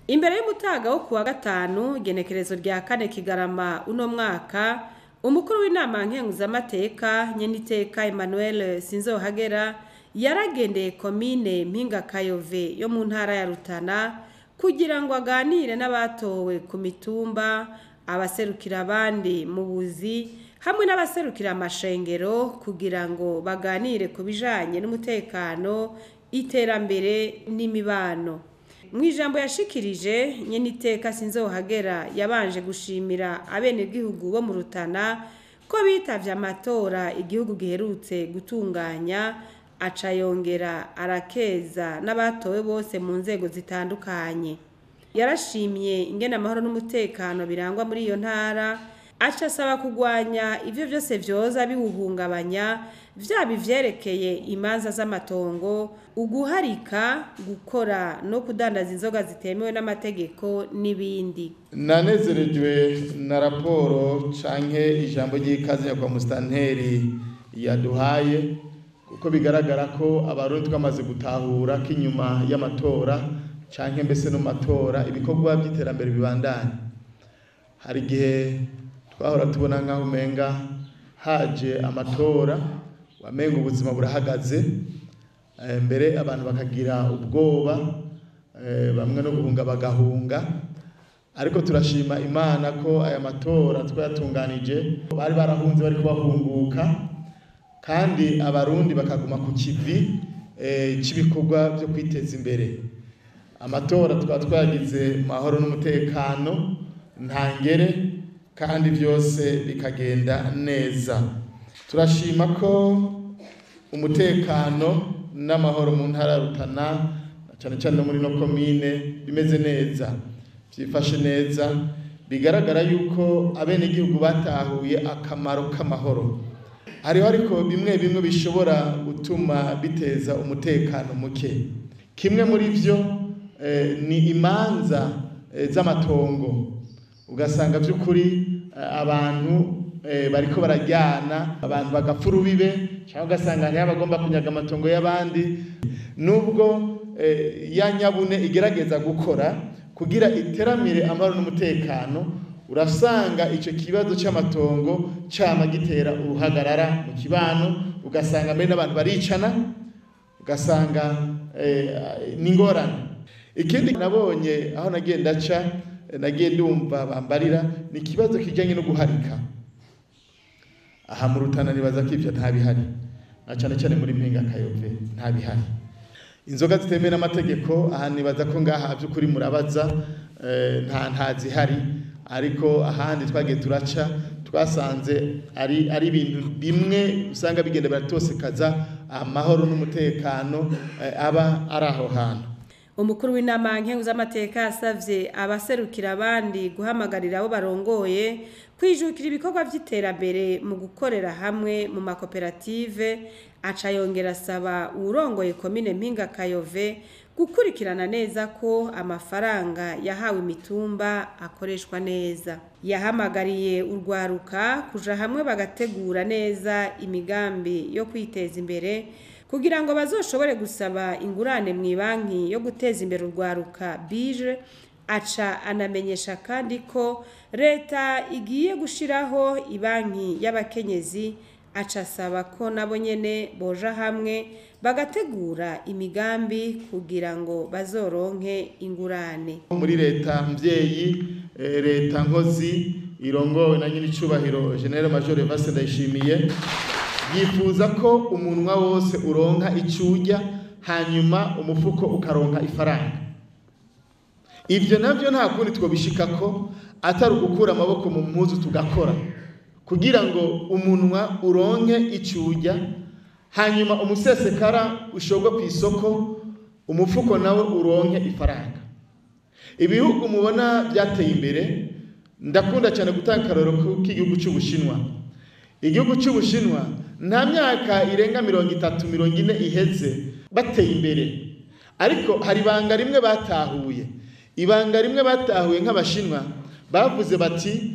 Imbere y'umutaga wo kuwa gatanu igenekerezo rya 4 Kigarama uno mwaka, umukuru w'inama nkenguzamateka Nyeniteka Emmanuel Sinzohagera yaragendeye komine Mpinga Kayove yo mu ntara ya Rutana kugira ngo aganire n'abatowe ku mitumba, abaserukira abandi mu buzi hamwe n'abaserukira amashengero kugira ngo baganire ku bijanye n'umutekano, iterambere n'imibano. Mwijambo yashikirije Nyeniteka Sinzohagera yabanje gushimira abenegihugu bo mu Rutana ko bitavye amatora igihugu giherutse gutunganya, aca yongera arakeza n'abatowe bose mu nzego zitandukanye. Yarashimye ingene amahoro n'umutekano birangwa muri iyo ntara, aca asaba kugwanya ivyo vyose vyoza biwuhungabanya, vyaba ivyerekeye imanza z'amatongo, uguharika, gukora no kudandaza inzoga zitemewe n'amategeko n'ibindi. Nanezerejwe na raporo canke ijambo ry'ikaze kwa Mustanteri yaduhaye, kuko bigaragara ko abarundi twamaze gutahura ko inyuma y'amatora canke mbese no matora ibikorwa by'iterambere bibandanye. Hari igihe twahora tubona nkaho umenga haje amatora wamenga ubuzima burahagaze, mbere abantu bakagira ubwoba, bamwe no guhunga bagahunga, ariko turashima Imana ko aya matora twayatunganije bari barahunze bari kubahunguka, kandi abarundi bakaguma ku kivi cy'ibikorwa byo kwiteza imbere. Amatora twagize mahoro n'umutekano ntangere, kandi byose bikagenda neza. Turashima ko umutekano n'amahoro mu ntara ya Rutana cyane cyane muri no komine bimeze neza, byifashe neza, bigaragara yuko abenegihugu batahuye akamaro k'amahoro. Hariho ariko bimwe bimwe bishobora gutuma biteza umutekano muke. Kimwe muri byo ni imanza z'amatongo, ugasanga by'ukuri abantu bariko barajyana, abantu bagapfa urubibe, cyangwa ugasanga hariho abagomba kunyaga amatongo y'abandi. Nubwo ya nyabune igerageza gukora kugira iteramire amahoro n'umutekano, urasanga icyo kibazo cy'amatongo cyama gitera uruhagarara mu kibano, ugasanga mbere n'abantu baricana, ugasanga n'ingorane. Ikindi nabonye aho nagenda ca nagiye ndumva bambarira ni ikibazo kijanye no guharika. Aha mu Rutana nibaza ko ivyo ntabihari, na cyane cyane muri Mpinga Kayove ntabihari. Inzoga zitemewe n'amategeko aha nibaza ko ngaha by'ukuri murabaza nta zihari, ariko ahandi twagiye turaca twasanze ari ibintu bimwe usanga bigenda biratosekaza amahoro n'umutekano aba ari aho hantu. Umukuru w'inama nkenguzamateka yasavye abaserukira abandi guhamagarira abo barongoye kwijukira ibikorwa vy'iterambere mu gukorera hamwe mu makoperative. Aca yongera asaba urongoye komine Mpinga Kayove gukurikirana neza ko amafaranga yahawe imitumba akoreshwa neza. Yahamagariye urwaruka kuja hamwe bagategura neza imigambi yo kwiteza imbere kugira ngo bazoshobore gusaba ingurane mu banki yo guteza imbere urwaruka BIJE. Aca anamenyesha kandi ko leta igiye gushiraho ibanki y'abakenyezi. Aca asaba ko nabo nyene boja hamwe bagategura imigambi kugira ngo bazoronke ingurane. Muri leta mvyeyi, leta nkozi irongowe na Nyiricubahiro General Major Evase Ndayishimiye, yifuza ko umunwa wose uronka icurya, hanyuma umufuko ukaronka ifaranga. Ivyo navyo nta kundi twobishikako atari ugukura amaboko mu mpuzu tugakora, kugira ngo umunwa uronke icurya, hanyuma umusesekara ushogwe ku isoko, umufuko nawe uronke ifaranga. Ibihugu mubona byateye imbere, ndakunda cyane gutanga akarorero k'igihugu cy'Ubushinwa. Igihugu cy'Ubushinwa nta myaka irenga 30-40 iheze bateye imbere, ariko hari ibanga rimwe batahuye. Ibanga rimwe batahuye nk'Abashinwa, bavuze bati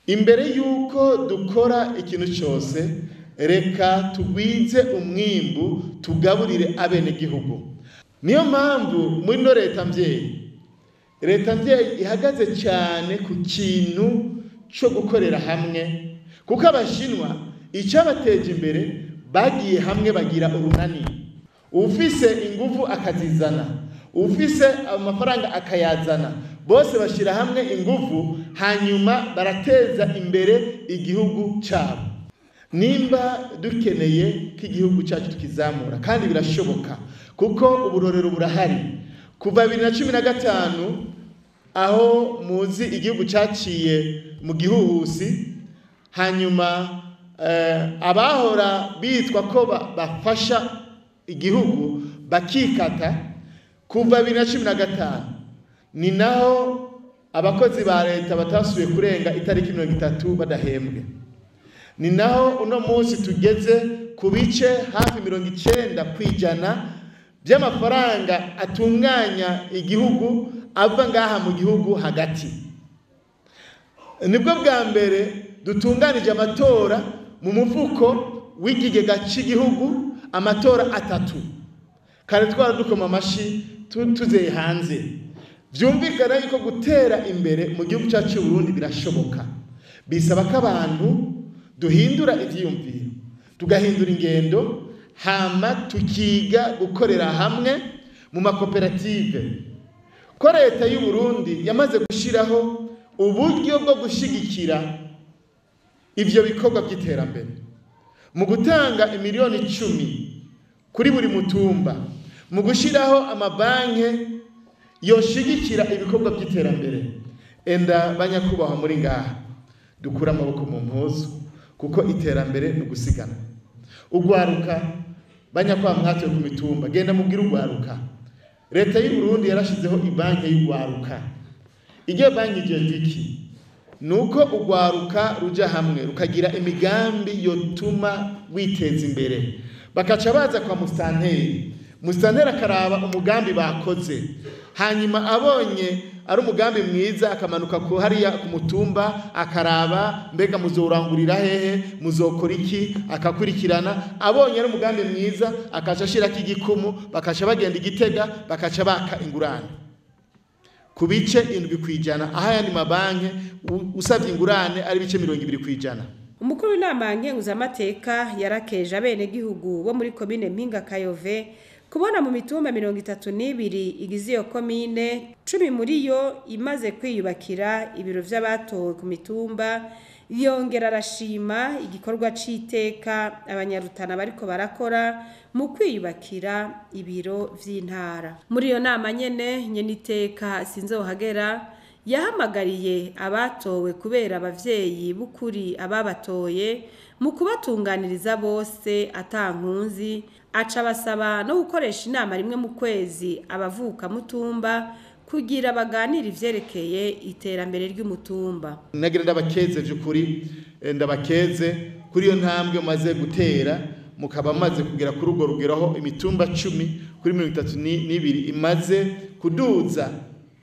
imbere yuko dukora ikintu cyose reka tugwize umwimbu tugaburire abenegihugu. Niyo mpamvu muri no leta mvyeyi leta mvyeyi ihagaze cyane ku kintu cyo gukorera hamwe, kuko abashinwa icyabateje imbere bagiye hamwe bagira urunani, ufise ingufu akazizana, ufise amafaranga akayazana, bose bashira hamwe ingufu hanyuma barateza imbere igihugu cyabo. Nimba dukeneye ko igihugu cyacu tukizamura, kandi birashoboka kuko uburorero burahari. Kuva 2015 aho muzi igihugu cyaciye mu gihuhusi, hanyuma abahora bitwa ko bafasha igihugu bakikata, kuva 2015 ni naho abakozi ba leta batasubiye kurenga itariki 30 badahembwe. Ni naho uno munsi tugeze ku bice hafi 90% by'amafaranga atunganya igihugu ava ngaha mu gihugu hagati. Nibwo bwa mbere dutunganije amatora mu mufuko w'ikigega cy'igihugu, amatora 3. Kare twara dukoma amashi tuzeye hanze. Byumvikana yuko gutera imbere mu gihugu cyacu cy'u Burundi birashoboka. Bisaba ko abantu duhindura ivyiyumviro, tugahindura ingendo, hama tukiga gukorera hamwe mu makoperative. Ko leta y'u Burundi yamaze gushiraho uburyo bwo gushigikira ivyo bikorwa by'iterambere mu gutanga miliyoni 10 kuri buri mutumba, mu gushiraho amabanki yoshigikira ibikorwa by'iterambere. Enda banyakubaho muri ngaha dukura amaboko mu mpuzu, kuko iterambere no gusigana. Ugwaruka banyakwa mwatwe ku mitumba, genda mubwira ugwaruka, leta y'u Burundi yarashizeho ibanki y'ugwaruka. Iryo banki iki nuko ugwaruka ruja hamwe rukagira imigambi yotuma witeza imbere, bakaca baza kwa mustanteri akaraba umugambi bakoze, hanyuma abonye ari umugambi mwiza akamanuka ku hariya ku mutumba akaraba mbega muzorangurira hehe, muzokora iki, akakurikirana. Abonye ari umugambi mwiza akaca ashirako igikumu, bakaca bagenda Igitega bakaca baka ingurane ku bice 7%, aha yandi mabanki usavye ingurane ari bice 20%. Umukuru w'inama nkenguzamateka yarakeje abene gihugu bo muri komine Mpinga Kayove kubona mu mitumba 32 igize iyo komine 10 muri yo imaze kwiyubakira ibiro vy'abatowe ku mitumba. Yongera arashima igikorwa c'iteka abanyarutana bariko barakora mu kwiyubakira ibiro vy'intara. Muri iyo nama nyene iteka Sinzohagera yahamagariye abatowe kubera abavyeyi b'ukuri ababatoye mu kubatunganiriza bose atankunzi. Aca basaba no gukoresha inama rimwe mu kwezi abavuka mutumba kugira baganira ivyerekeye iterambere ry'umutumba. Nagira ndabakeze by'ukuri, ndabakeze kuri iyo ntambwe maze gutera, mukaba maze kugera kuri urwo rugeraho imitumba 10 kuri 32 imaze kuduza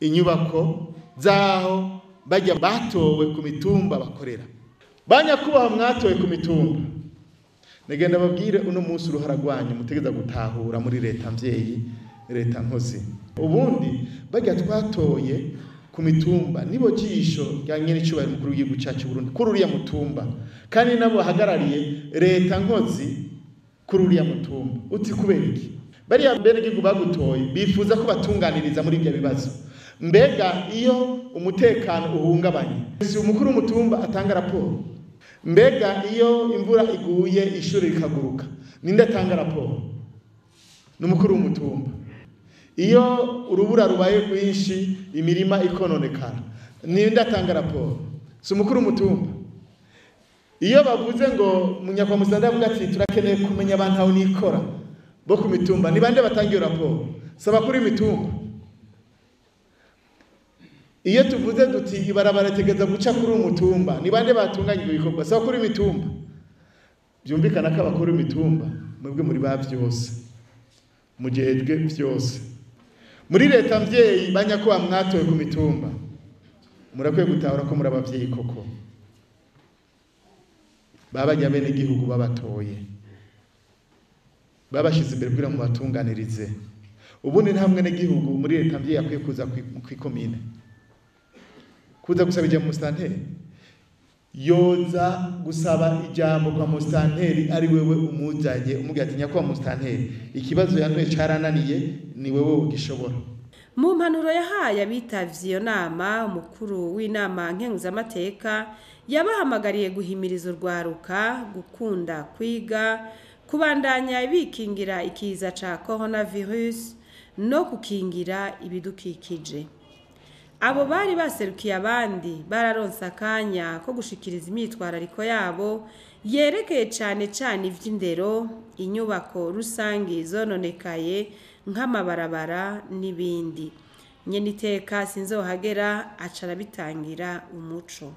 inyubako zaho bajya batowe ku mitumba bakorera. Banyakubaha mwatowe ku mitumba, negenda babwire uno munsi uruhara rwanyu mutegeza gutahura muri leta mvyeyi, leta nkozi. Ubundi bajya twatoye ku mitumba nibo jisho rya nyene cyubahiro mukuru w'igihugu cyacu Burundi kuri uriya mutumba, kandi nabo hagarariye leta nkozi kuri uriya mutumba. Uti kubera iki? Bariya mbere gihugu bagutoye bifuza ko batunganiriza muri ibyo bibazo. Mbega iyo umutekano uhungabanye, si umukuru w'umutumba atanga raporo? Mbega iyo imvura iguye ishuri rikaguruka, ninde atanga raporo? N'umukuru w'umutumba. Iyo urubura rubaye rwinshi imirima ikononekara, ninde atanga raporo? Si umukuru w'umutumba. Iyo bavuze ngo munyakwa musanda avuga ati turakeneye kumenya abantu aho nikora bo ku mitumba, ni bande batangiye raporo? Saba kuri mitumba. Iyo tuvuze duti ibarabara tegeza guca kuri umutumba, ni bande batunganya ibikorwa? Saba kuri mitumba. Byumvikana ko abakuru imitumba mwebwe muri ba byose, mujejwe byose. Muri leta mvyeyi banyakuba mwatoye ku mitumba, murakwiye gutahura ko muri abavyeyi koko babajya bene igihugu babatoye, babashize imbere kugira mu batunganirize. ubundi nta mwenegihugu muri leta mvyeyi akwiye kuza kw'ikomine kuza gusaba ijambo musitanteri, yoza gusaba ijambo kwa musitanteri ari wewe umuzanye umubwira ati nyakubahwa musitanteri, ikibazo yanduye carananiye, ni wewe ugishobora. Mu mpanuro yahaye abitavye iyo nama, umukuru w'inama nkenguzamateka yabahamagariye guhimiriza urwaruka, gukunda kwiga, kubandanya bikingira ikiza ca coronavirus no gukingira ibidukikije. Abo bari baserukiye abandi bararonse akanya ko gushikiriza imyitwarariko yabo yerekeye cane ivy'indero, inyubako rusangi zononekaye nk'amabarabara n'ibindi. Nyeniteka Sinzohagera aca arabitangira umuco.